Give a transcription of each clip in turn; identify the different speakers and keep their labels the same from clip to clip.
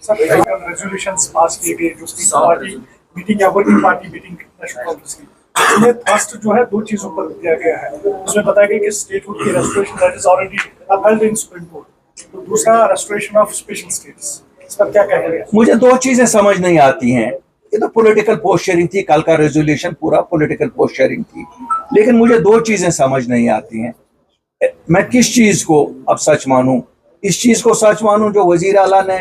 Speaker 1: सब रेजोल्यूशंस पास किए गए जो स्पीकर पार्टी मीटिंग या working party meeting national Congress की, उसमें थ्रस्ट जो है दो चीजों पर दिया गया है। उसमें बताया गया कि स्टेटहुड की restoration that is already appealed in Supreme Court, तो दूसरा रेस्टोरेशन ऑफ स्पेशल स्टेट्स, इस पर क्या कहेंगे?
Speaker 2: मुझे दो चीजें समझ नहीं आती हैं। ये तो पॉलिटिकल पोस्चरिंग थी, कल का रेजोल्यूशन पूरा पॉलिटिकल पोस्चरिंग थी, लेकिन मुझे दो चीजें समझ नहीं आती हैं। मैं किस चीज को अब सच मानूं? इस चीज को सच मानूं जो वजीर आला ने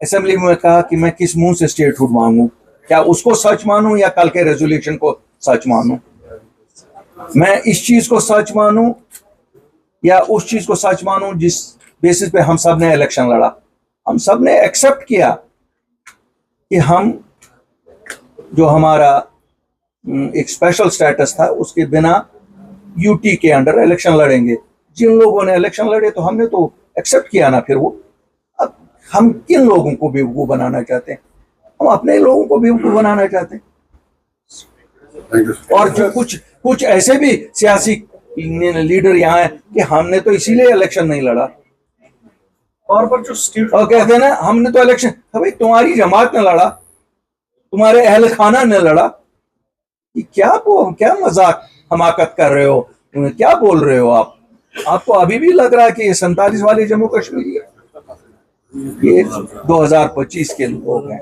Speaker 2: असेंबली में कहा कि मैं किस मुंह से स्टेटहुड मांगू, क्या उसको सच मानूं या कल के रेजोल्यूशन को सच मानूं? मैं इस चीज को सच मानूं या उस चीज को सच मानूं जिस बेसिस पे हम सब ने इलेक्शन लड़ा? हम सब ने एक्सेप्ट किया कि हम जो हमारा एक स्पेशल स्टेटस था उसके बिना यूटी के अंडर इलेक्शन लड़ेंगे। जिन लोगों ने इलेक्शन लड़े तो हमने तो एक्सेप्ट किया ना। फिर वो अब हम किन लोगों को बेवकूफ बनाना चाहते हैं? हम अपने लोगों को बेवकूफ बनाना चाहते हैं। और जो कुछ ऐसे भी सियासी लीडर यहाँ हैं कि हमने तो इसीलिए इलेक्शन नहीं लड़ा,
Speaker 1: और पर जो स्टेट
Speaker 2: और कहते हैं ना हमने तो इलेक्शन, भाई तुम्हारी जमात ने लड़ा, तुम्हारे अहल खाना ने लड़ा। कि क्या मजाक हमाकत कर रहे हो, क्या बोल रहे हो आप? आपको अभी भी लग रहा है कि ये 47 वाले जम्मू कश्मीरी है? ये 2025 के लोग हैं,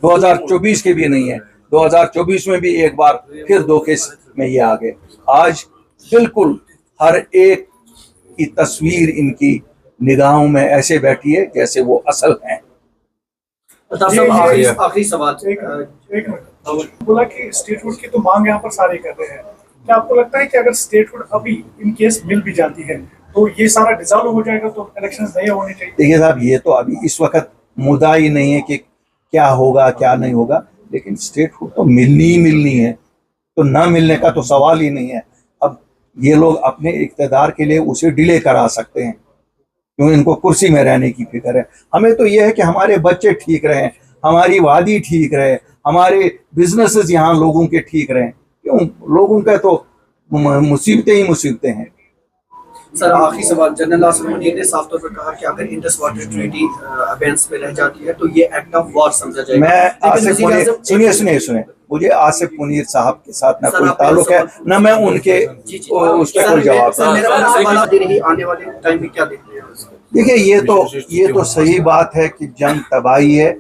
Speaker 2: 2024 के भी नहीं है। 2024 में भी एक बार फिर धोखे में ये आ गए। आज बिल्कुल हर एक की तस्वीर इनकी निगाहों में ऐसे बैठी है जैसे वो असल हैं।
Speaker 3: आखिरी सवाल,
Speaker 1: एक मिनट, बोला कि स्टेटहुड की तो मांग यहाँ पर सारे कर रहे हैं, क्या आपको लगता है कि अगर स्टेटहुड अभी इन केस मिल भी जाती है तो ये सारा डिसॉल्व हो जाएगा, तो इलेक्शंस नहीं होने चाहिए?
Speaker 2: देखिए साहब, ये तो अभी इस वक्त मुद्दा ही नहीं है कि क्या होगा क्या नहीं होगा, लेकिन स्टेटहुड तो मिलनी ही मिलनी है, तो ना मिलने का तो सवाल ही नहीं है। अब ये लोग अपने इक़्तिदार के लिए उसे डिले करा सकते हैं क्योंकि इनको कुर्सी में रहने की फिक्र है। हमें तो ये है कि हमारे बच्चे ठीक रहें, हमारी वादी ठीक रहे, हमारे बिजनेसेस यहाँ लोगों के ठीक रहें। क्यों? लोगों का तो मुसीबतें ही मुसीबतें हैं।
Speaker 3: सर आखिरी सवाल, जनरल आसिम मुनीर ने साफ तौर पर कहा कि अगर इंडस वाटर ट्रीटी अबेंस में रह जाती है तो ये एक्ट ऑफ वॉर समझा जाएगा।
Speaker 2: मैं आसिफ मुनीर सुनिए, मुझे आसिफ मुनीर साहब के साथ ना कोई ताल्लुक है, ना मैं उनके उस पर कोई जवाब।
Speaker 3: आने वाले टाइम में क्या देखते हैं?
Speaker 2: देखिए ये तो सही बात है कि जंग तबाही है,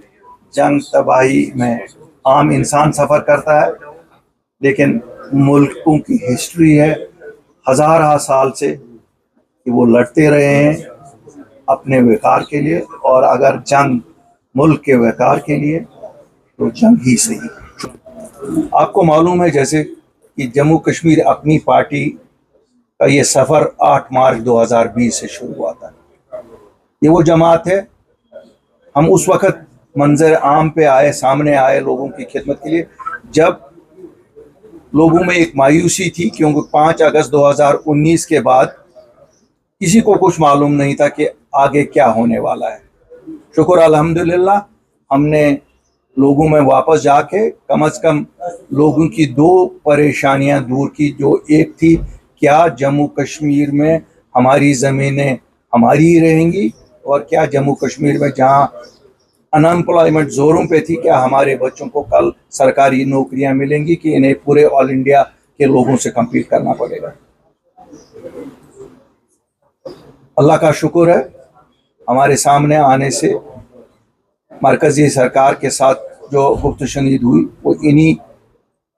Speaker 2: जंग तबाही में आम इंसान सफर करता है, लेकिन मुल्कों की हिस्ट्री है हज़ार साल से कि वो लड़ते रहे हैं अपने वक़ार के लिए, और अगर जंग मुल्क के वक़ार के लिए तो जंग ही सही। आपको मालूम है जैसे कि जम्मू कश्मीर अपनी पार्टी का ये सफ़र 8 मार्च 2020 से शुरू हुआ था। ये वो जमात है, हम उस वक़्त मंजर आम पे आए, सामने आए लोगों की खिदमत के लिए, जब लोगों में एक मायूसी थी क्योंकि 5 अगस्त 2019 के बाद किसी को कुछ मालूम नहीं था कि आगे क्या होने वाला है। शुक्र अल्हम्दुलिल्लाह हमने लोगों में वापस जाके कम से कम लोगों की 2 परेशानियां दूर की, जो एक थी क्या जम्मू कश्मीर में हमारी ज़मीनें हमारी ही रहेंगी, और क्या जम्मू कश्मीर में जहां अनएम्प्लॉयमेंट ज़ोरों पे थी क्या हमारे बच्चों को कल सरकारी नौकरियां मिलेंगी कि इन्हें पूरे ऑल इंडिया के लोगों से कम्पीट करना पड़ेगा। अल्लाह का शुक्र है हमारे सामने आने से मरकज़ी सरकार के साथ जो गुफ्त शनीद हुई वो इन्हीं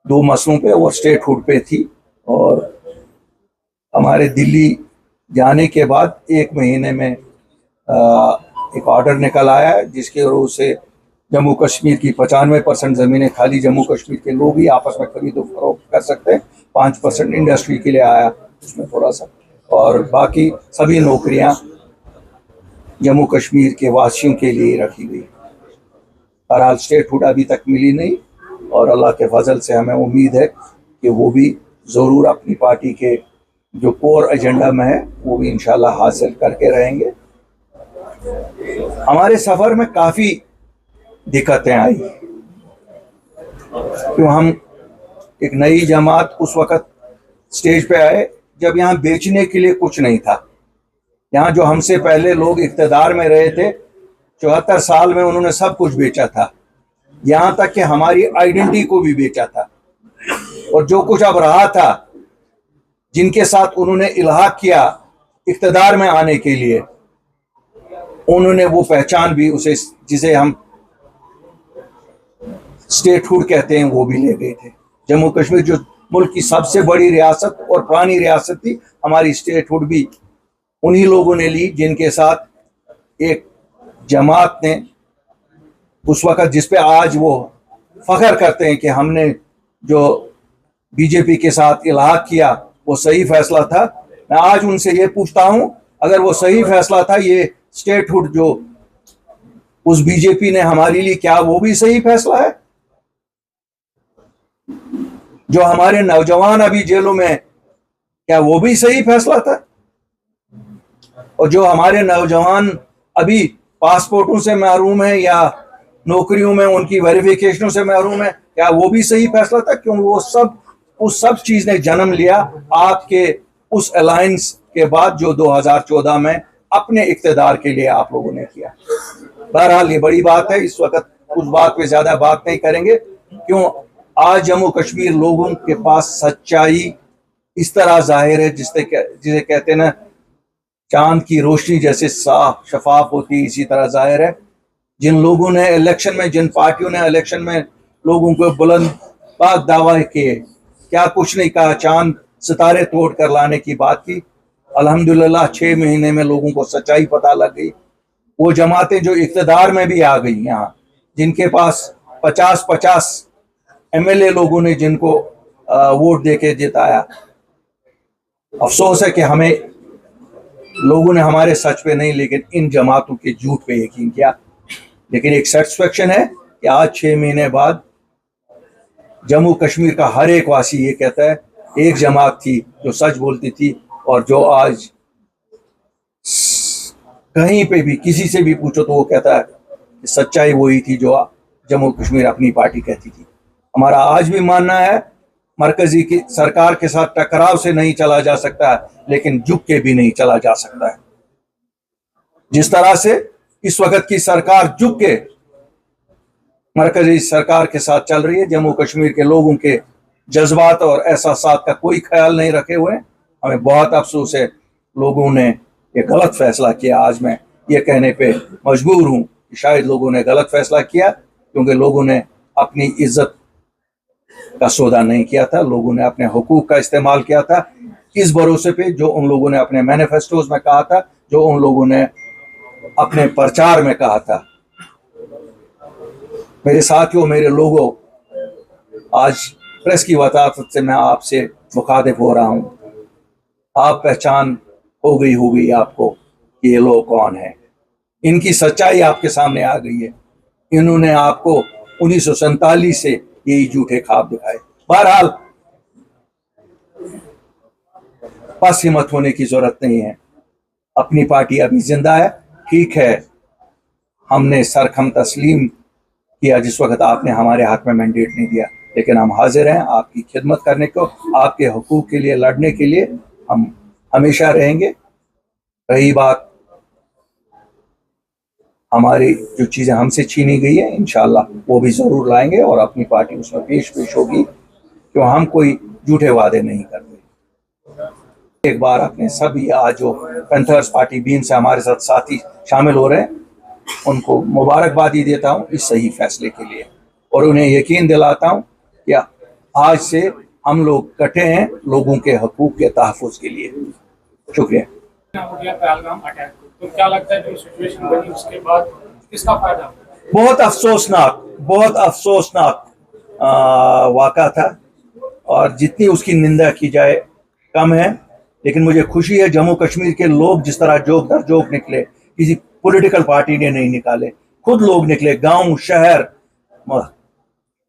Speaker 2: 2 मसलों पे और स्टेटहुड पे थी, और हमारे दिल्ली जाने के बाद 1 महीने में एक ऑर्डर निकल आया है जिसके वजह से जम्मू कश्मीर की 95% ज़मीनें खाली जम्मू कश्मीर के लोग ही आपस में खरीदो फरोख्त कर सकते हैं। 5% इंडस्ट्री के लिए आया उसमें थोड़ा सा, और बाकी सभी नौकरियां जम्मू कश्मीर के वासियों के लिए रखी गई। बहरहाल स्टेटहुड अभी तक मिली नहीं, और अल्लाह के फजल से हमें उम्मीद है कि वो भी ज़रूर अपनी पार्टी के जो कोर एजेंडा में है वो भी इंशाल्लाह हासिल करके रहेंगे। हमारे सफ़र में काफ़ी दिक्कतें आई क्यों हम एक नई जमात उस वक़्त स्टेज पे आए जब यहाँ बेचने के लिए कुछ नहीं था। यहाँ जो हमसे पहले लोग इक़्तिदार में रहे थे, 74 साल में उन्होंने सब कुछ बेचा था, यहाँ तक कि हमारी आइडेंटिटी को भी बेचा था। और जो कुछ अब रहा था, जिनके साथ उन्होंने इल्हाक किया इक़्तिदार में आने के लिए, उन्होंने वो पहचान भी, उसे जिसे हम स्टेटहुड कहते हैं, वो भी ले गए थे। जम्मू कश्मीर जो मुल्क की सबसे बड़ी रियासत और पुरानी रियासत थी, हमारी स्टेटहुड भी उन्हीं लोगों ने ली जिनके साथ एक जमात ने उस वक़्त, जिस पे आज वो फख्र करते हैं कि हमने जो बीजेपी के साथ इल्हाक किया वो सही फैसला था। मैं आज उनसे ये पूछता हूं, अगर वो सही फैसला था, ये स्टेटहुड जो उस बीजेपी ने हमारे लिए, क्या वो भी सही फैसला है? जो हमारे नौजवान अभी जेलों में, क्या वो भी सही फैसला था? और जो हमारे नौजवान अभी पासपोर्टों से महरूम है या नौकरियों में उनकी वेरिफिकेशनों से महरूम है, क्या वो भी सही फैसला था? क्यों वो सब चीज ने जन्म लिया आपके उस अलायंस के बाद जो 2014 में अपने इक़्तिदार के लिए आप लोगों ने किया। बहरहाल ये बड़ी बात है, इस वक्त उस बात पे ज्यादा बात नहीं करेंगे। क्यों आज जम्मू कश्मीर लोगों के पास सच्चाई इस तरह जाहिर है, जिसे कहते हैं ना, चांद की रोशनी जैसे साफ शफाफ होती है, इसी तरह जाहिर है। जिन लोगों ने इलेक्शन में, जिन पार्टियों ने इलेक्शन में लोगों को बुलंद बाग दावा किए, क्या कुछ नहीं कहा, चांद सितारे तोड़ कर लाने की बात की, अल्हम्दुलिल्लाह 6 महीने में लोगों को सच्चाई पता लग गई। वो जमातें जो इक़्तिदार में भी आ गई यहाँ, जिनके पास 50-50 MLA लोगों ने जिनको वोट देके जिताया, अफसोस है कि हमें लोगों ने हमारे सच पे नहीं, लेकिन इन जमातों के झूठ पे यकीन किया। लेकिन एक सेटिस्फेक्शन है कि आज 6 महीने बाद जम्मू कश्मीर का हर एक वासी ये कहता है, एक जमात थी जो सच बोलती थी और जो आज कहीं पे भी किसी से भी पूछो तो वो कहता है कि सच्चाई वही थी जो जम्मू कश्मीर अपनी पार्टी कहती थी। हमारा आज भी मानना है, मरकजी की सरकार के साथ टकराव से नहीं चला जा सकता है, लेकिन झुक के भी नहीं चला जा सकता है। जिस तरह से इस वक्त की सरकार झुक के मरकजी सरकार के साथ चल रही है, जम्मू कश्मीर के लोगों के जज्बात और एहसासात का कोई ख्याल नहीं रखे हुए, हमें बहुत अफसोस है। लोगों ने ये गलत फैसला किया। आज मैं ये कहने पे मजबूर हूँ कि शायद लोगों ने गलत फैसला किया, क्योंकि लोगों ने अपनी इज्जत का सौदा नहीं किया था, लोगों ने अपने हुकूक का इस्तेमाल किया था, इस भरोसे पे जो उन लोगों ने अपने मैनिफेस्टोज में कहा था, जो उन लोगों ने अपने प्रचार में कहा था। मेरे साथियों, मेरे लोगों, आज प्रेस की वताअत से मैं आपसे मुखातिब हो रहा हूँ। आप पहचान हो गई होगी आपको कि ये लोग कौन हैं। इनकी सच्चाई आपके सामने आ गई है। इन्होंने आपको 1947 से यही झूठे ख्वाब दिखाए। बहरहाल बस हिम्मत होने की जरूरत नहीं है। अपनी पार्टी अभी जिंदा है। ठीक है, हमने सरखम तस्लीम किया जिस वक्त आपने हमारे हाथ में मैंडेट नहीं दिया, लेकिन हम हाजिर हैं आपकी खिदमत करने को, आपके हुकूक के लिए लड़ने के लिए हम हमेशा रहेंगे। रही बात हमारी जो चीज़ें हमसे छीनी गई है, इंशाल्लाह वो भी ज़रूर लाएंगे और अपनी पार्टी उसमें पेश होगी, क्यों हम कोई झूठे वादे नहीं करते। एक बार अपने सभी आज जो पैंथर्स पार्टी बीन से हमारे साथ साथी शामिल हो रहे हैं, उनको मुबारकबादी देता हूँ इस सही फैसले के लिए, और उन्हें यकीन दिलाता हूँ कि आज से हम लोग कटे हैं लोगों के हकूक़ के तहफ़्फ़ुज़ के लिए। शुक्रिया।
Speaker 1: पहलगाम अटैक, तो क्या लगता है जो सिचुएशन बनी उसके बाद किसका फायदा?
Speaker 2: बहुत अफसोसनाक वाक़ा था, और जितनी उसकी निंदा की जाए कम है। लेकिन मुझे खुशी है जम्मू कश्मीर के लोग जिस तरह जोक दर जोक निकले, किसी पॉलिटिकल पार्टी ने नहीं निकाले, खुद लोग निकले, गांव शहर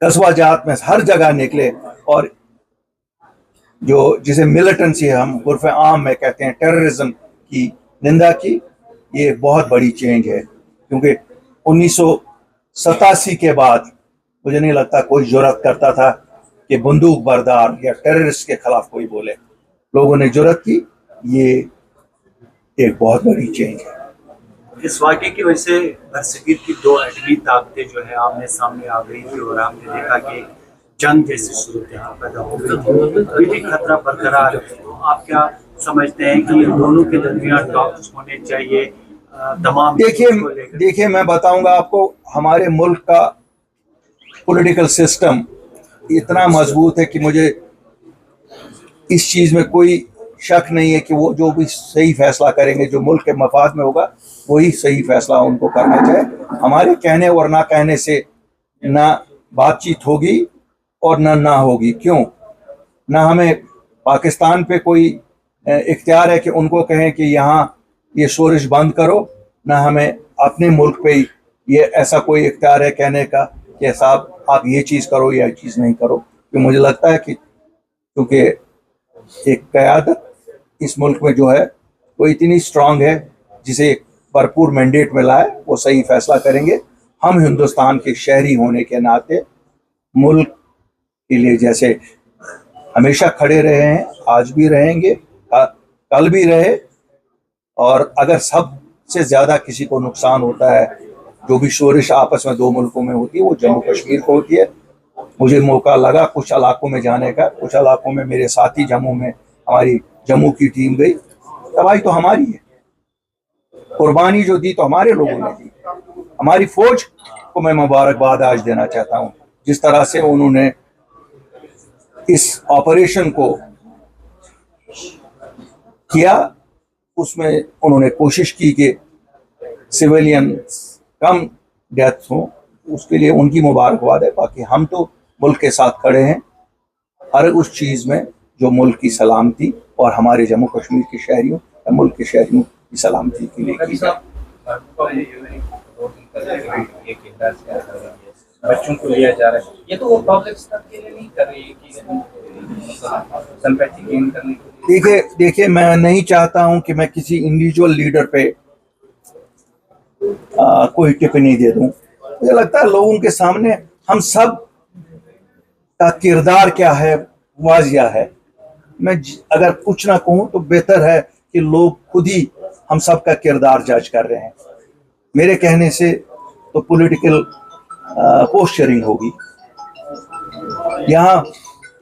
Speaker 2: कस्बा जात में हर जगह निकले, और जो जिसे मिलिटेंसी हम उर्फ आम में कहते हैं, टेररिज्म की निंदा की। ये बहुत बड़ी चेंज है, क्योंकि 1987 के बाद मुझे नहीं लगता कोई जुर्रत करता था कि बंदूक बरदार या टेररिस्ट के खिलाफ कोई बोले। लोगों ने जुर्रत की। ये एक बहुत बड़ी चेंज है।
Speaker 4: इस वाक़े की वजह से बरसगीर की दो एडमी ताकतें जो है आमने सामने आ गई थी और हमने देखा कि जंग जैसी सूरत हाल पैदा हो गई, ये भी खतरा बरकरार है। तो आप क्या समझते हैं कि इन दोनों के दरमियान टॉक्स होने चाहिए तमाम चीज़ों को लेकर?
Speaker 2: देखिए मैं बताऊंगा आपको, हमारे मुल्क का पॉलिटिकल सिस्टम इतना मजबूत है कि मुझे इस चीज़ में कोई शक नहीं है कि वो जो भी सही फैसला करेंगे, जो मुल्क के मफाद में होगा, वही सही फैसला उनको करना चाहिए। हमारे कहने और ना कहने से ना बातचीत होगी और ना होगी। क्यों? ना हमें पाकिस्तान पे कोई इख्तियार है कि उनको कहें कि यहाँ ये शोरिश बंद करो, ना हमें अपने मुल्क पे ये ऐसा कोई इख्तियार है कहने का कि साहब आप ये चीज़ करो या ये चीज़ नहीं करो। तो मुझे लगता है कि क्योंकि एक क़यादत इस मुल्क में जो है वो इतनी स्ट्रांग है, जिसे एक भरपूर मैंडेट मिला है, वो सही फैसला करेंगे। हम हिंदुस्तान के शहरी होने के नाते मुल्क के लिए जैसे हमेशा खड़े रहे हैं, आज भी रहेंगे, कल भी रहे। और अगर सबसे ज़्यादा किसी को नुकसान होता है, जो भी शोरिश आपस में दो मुल्कों में होती है, वो जम्मू कश्मीर को होती है। मुझे मौका लगा कुछ इलाकों में जाने का, कुछ इलाकों में मेरे साथी जम्मू में, हमारी जम्मू की टीम गई, तबाही तो हमारी है। कुर्बानी जो दी तो हमारे लोगों ने दी। हमारी फौज को मैं मुबारकबाद आज देना चाहता हूँ, जिस तरह से उन्होंने इस ऑपरेशन को किया, उसमें उन्होंने कोशिश की कि सिविलियन कम डेथ हो, उसके लिए उनकी मुबारकबाद है। बाकी हम तो मुल्क के साथ खड़े हैं हर उस चीज़ में जो मुल्क की सलामती और हमारे जम्मू कश्मीर के शहरियों या मुल्क के शहरियों की सलामती के लिए की जाए।
Speaker 5: बच्चों को लिया जा रहा है, ये तो वो पब्लिक स्तर के लिए नहीं कर रही है कि सिंपैथी गेन करने के लिए।
Speaker 2: देखिए मैं नहीं चाहता हूं कि मैं किसी इंडिविजुअल लीडर पे कोई टिप्पणी दे दूं। मुझे लगता है लोगों के सामने हम सब का किरदार क्या है वाजिया है। मैं अगर कुछ ना कहूं तो बेहतर है कि लोग खुद ही हम सब का किरदार जज कर रहे हैं। मेरे कहने से तो पॉलिटिकल पोस्चरिंग होगी। यहाँ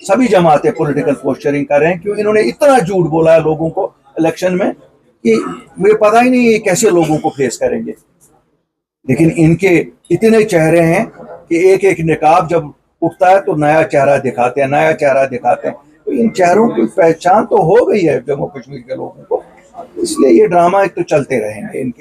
Speaker 2: सभी जमातें पॉलिटिकल पोस्चरिंग कर रहे हैं, क्योंकि इन्होंने इतना झूठ बोला है लोगों को इलेक्शन में कि मुझे पता ही नहीं ये कैसे लोगों को फेस करेंगे। लेकिन इनके इतने चेहरे हैं कि एक एक निकाब जब उठता है तो नया चेहरा दिखाते हैं, नया चेहरा दिखाते हैं। तो इन चेहरों की पहचान तो हो गई है जम्मू कश्मीर के लोगों को, इसलिए ये ड्रामा एक तो चलते रहेंगे इनके।